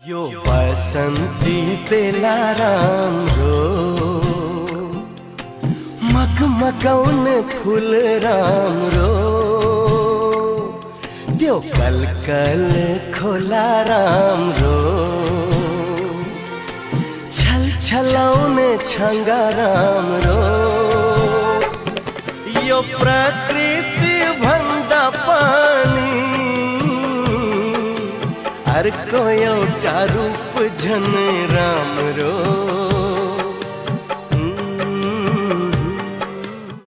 यो बसंती बेला राम्रो मगमगाउने फुल राम्रो त्यो कलकल खोला राम्रो छलछलाउने छाङ्गा राम्रो यो प्रकृति भन्दा पनि अर्को एउटा रूप झन् राम्रो।